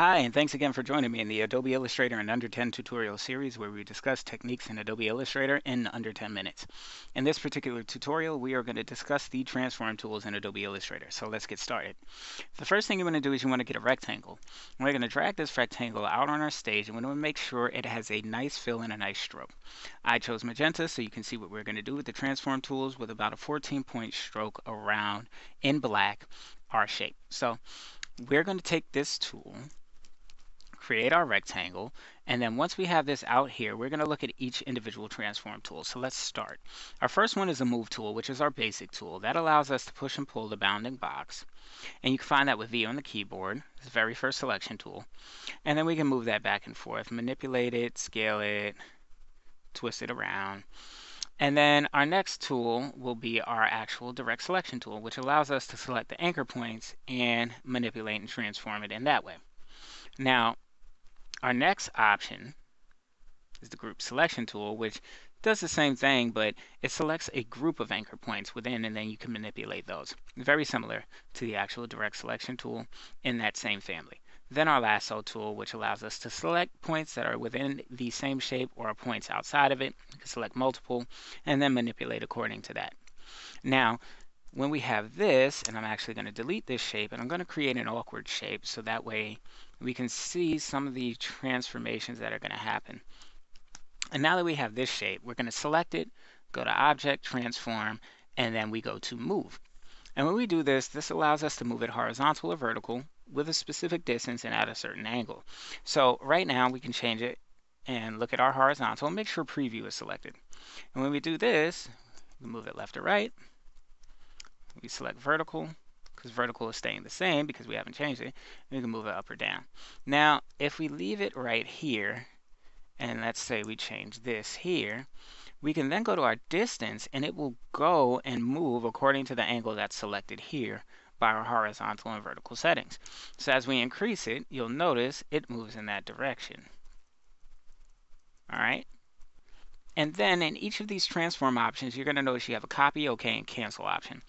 Hi, and thanks again for joining me in the Adobe Illustrator in Under 10 tutorial series where we discuss techniques in Adobe Illustrator in under 10 minutes. In this particular tutorial, we are going to discuss the transform tools in Adobe Illustrator. So let's get started. The first thing you want to do is you want to get a rectangle. We're going to drag this rectangle out on our stage and we want to make sure it has a nice fill and a nice stroke. I chose magenta so you can see what we're going to do with the transform tools with about a 14-point stroke around in black our shape. So we're going to take this tool, create our rectangle, and then once we have this out here, we're going to look at each individual transform tool. So let's start. Our first one is a move tool, which is our basic tool. That allows us to push and pull the bounding box. And you can find that with V on the keyboard. It's the very first selection tool. And then we can move that back and forth, manipulate it, scale it, twist it around. And then our next tool will be our actual direct selection tool, which allows us to select the anchor points and manipulate and transform it in that way. Now, our next option is the group selection tool, which does the same thing, but it selects a group of anchor points within, and then you can manipulate those. Very similar to the actual direct selection tool in that same family. Then our lasso tool, which allows us to select points that are within the same shape or points outside of it. You can select multiple and then manipulate according to that. Now, when we have this, and I'm actually going to delete this shape, and I'm going to create an awkward shape so that way we can see some of the transformations that are going to happen. And now that we have this shape, we're going to select it, go to Object, Transform, and then we go to Move. And when we do this, this allows us to move it horizontal or vertical with a specific distance and at a certain angle. So right now we can change it and look at our horizontal and make sure Preview is selected. And when we do this, we move it left or right. We select vertical, because vertical is staying the same because we haven't changed it. And we can move it up or down. Now, if we leave it right here, and let's say we change this here, we can then go to our distance, and it will go and move according to the angle that's selected here by our horizontal and vertical settings. So as we increase it, you'll notice it moves in that direction. All right? And then in each of these transform options, you're going to notice you have a copy, OK, and cancel option.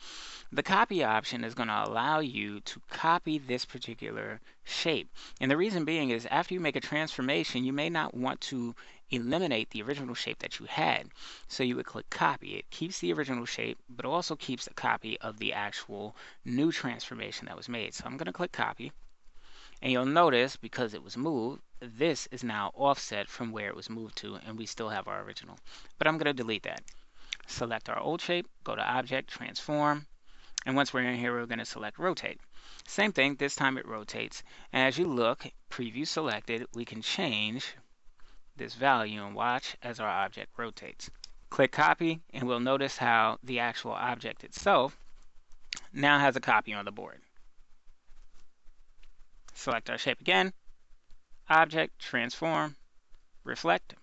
The copy option is going to allow you to copy this particular shape. And the reason being is after you make a transformation, you may not want to eliminate the original shape that you had. So you would click copy. It keeps the original shape, but also keeps a copy of the actual new transformation that was made. So I'm going to click copy. And you'll notice, because it was moved, this is now offset from where it was moved to, and we still have our original. But I'm going to delete that. Select our old shape, go to Object, Transform, and once we're in here, we're going to select Rotate. Same thing, this time it rotates. And as you look, Preview selected, we can change this value and watch as our object rotates. Click Copy, and we'll notice how the actual object itself now has a copy on the board. Select our shape again, Object, Transform, Reflect.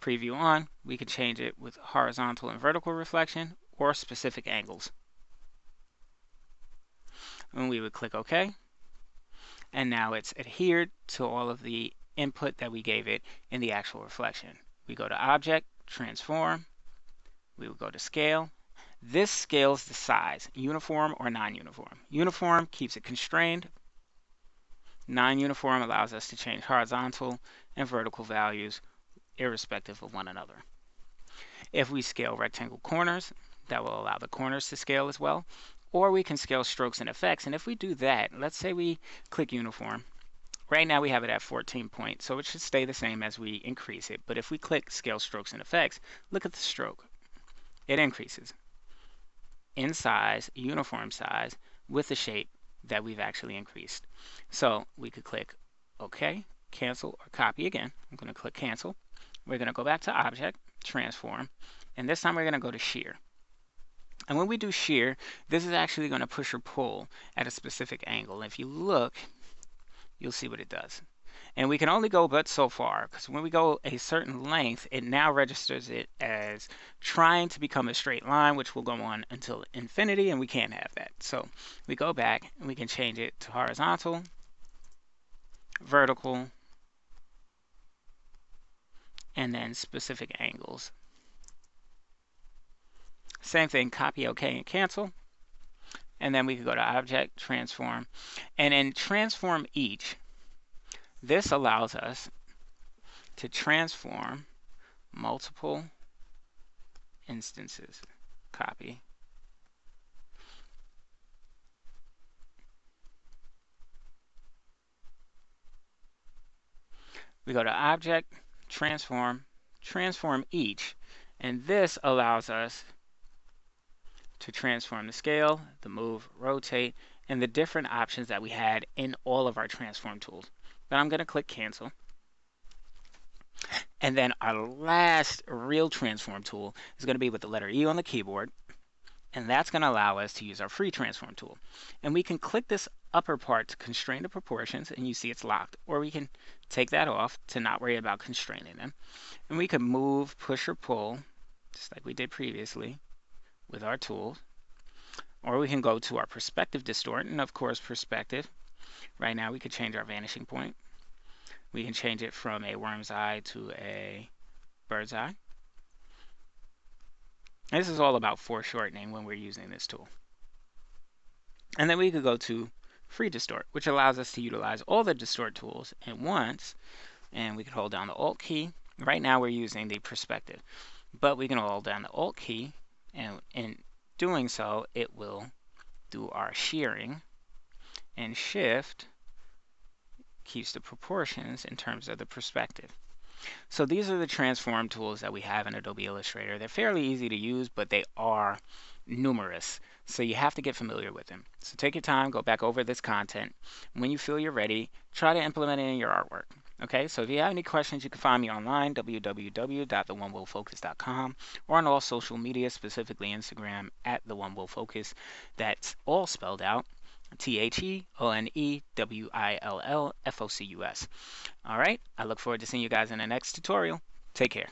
Preview on, we can change it with horizontal and vertical reflection or specific angles. And we would click OK. And now it's adhered to all of the input that we gave it in the actual reflection. We go to Object, Transform. We will go to Scale. This scales the size, uniform or non-uniform. Uniform keeps it constrained. Non-uniform allows us to change horizontal and vertical values irrespective of one another. If we scale rectangle corners, that will allow the corners to scale as well. Or we can scale strokes and effects. And if we do that, let's say we click uniform. Right now we have it at 14 points, so it should stay the same as we increase it. But if we click scale strokes and effects, look at the stroke. It increases in size, uniform size, with the shape that we've actually increased. So we could click OK, cancel, or copy again. I'm going to click cancel. We're going to go back to Object, Transform, and this time we're going to go to Shear. And when we do shear, this is actually going to push or pull at a specific angle. If you look, you'll see what it does. And we can only go but so far, because when we go a certain length, it now registers it as trying to become a straight line, which will go on until infinity, and we can't have that. So we go back, and we can change it to horizontal, vertical, and then specific angles. Same thing, copy, OK, and cancel. And then we can go to Object, Transform. And in Transform Each, This allows us to transform multiple instances. Copy. We go to Object, Transform, Transform Each, and this allows us to transform the scale, the move, rotate, and the different options that we had in all of our transform tools. But I'm going to click Cancel. And then our last real transform tool is going to be with the letter E on the keyboard. And that's going to allow us to use our free transform tool. And we can click this upper part to constrain the proportions, and you see it's locked. Or we can take that off to not worry about constraining them. And we can move, push, or pull, just like we did previously with our tools. Or we can go to our perspective distort, and of course perspective. Right now we could change our vanishing point. We can change it from a worm's eye to a bird's eye. This is all about foreshortening when we're using this tool. And then we could go to Free Distort, which allows us to utilize all the distort tools at once. And we can hold down the Alt key. Right now we're using the perspective, but we can hold down the Alt key, and in doing so, it will do our shearing, and Shift keeps the proportions in terms of the perspective. So these are the transform tools that we have in Adobe Illustrator. They're fairly easy to use, but they are numerous, so you have to get familiar with them. So take your time, go back over this content. When you feel you're ready, try to implement it in your artwork. Okay, so if you have any questions, you can find me online, www.theonewillfocus.com, or on all social media, specifically Instagram, @theonewillfocus. That's all spelled out. TheOnewillfocus. All right, I look forward to seeing you guys in the next tutorial. Take care.